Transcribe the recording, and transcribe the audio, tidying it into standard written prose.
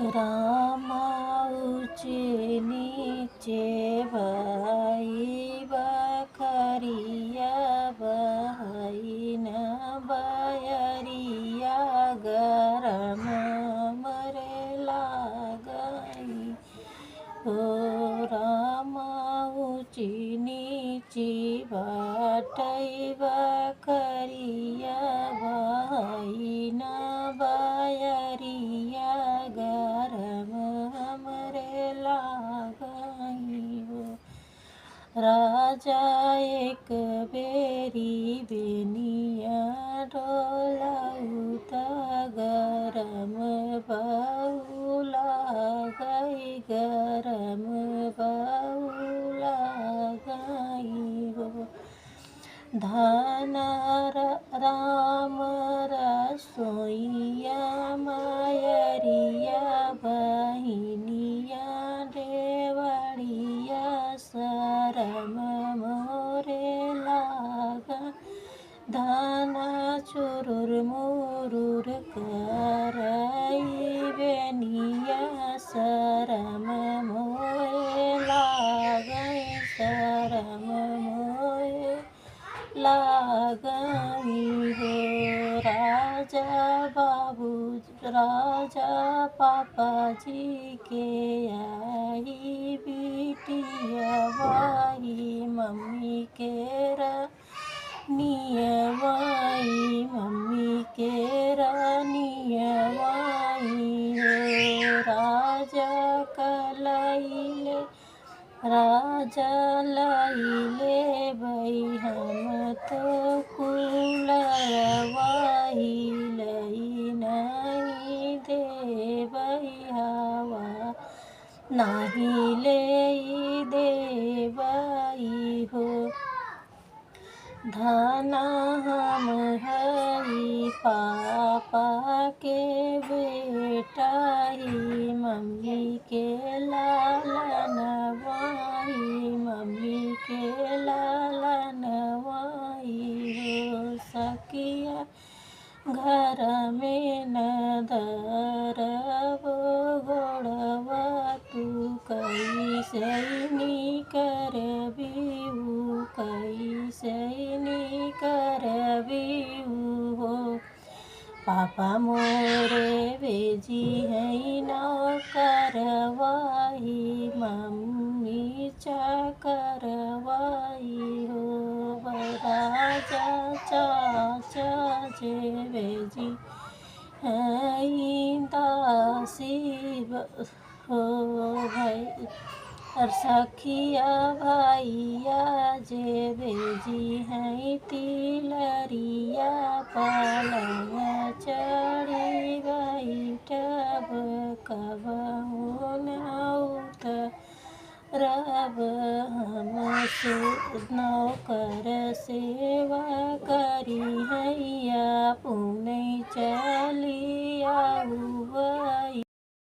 रामा ऊँचे नीचे भाई बखरिया बहई न बयरिया गरम मरे लागई हो रामा ऊँची नीची बाटई बखरिया बहई न बयरिया गरम हमरे लागई हो। राजा एक बेरी बेनिया डोलाउत गरम बहुला गई गरम बहुला गई हो। धन राम रसोइया मायरिया बहिनिया देवड़िया शरम मोरे लागा धाना चुरुर मुरुर करई बेनिया शरम मोरे लागई शरम मोरे लागई हो। राजा पापा जी के आई बिटिया बाई मम्मी के रानियवाई मम्मी के रानियवाई हो। राजा लैले बई हम तो कुलवाई लई नहीं दे बई हवा नहीं ले दे बई हो। धना हम हई पापा के बेटा ही मम्मी के लालन वाई मम्मी के लालन वाई हो। सखिया घर में न धरब गोड़वा तू कैसे नी करबीऊ कैसे नी करबीऊ हो। पापा मोरे भेजी है नौकरवाही मम्मी चाकरवाई हो। राजा चाचा जे भेजी है दासी हो भाई और सखिया भाइया जे भेजी है तिलरिया पलंग चढ़ी बैठब कब रब हम से नौकर सेवा करी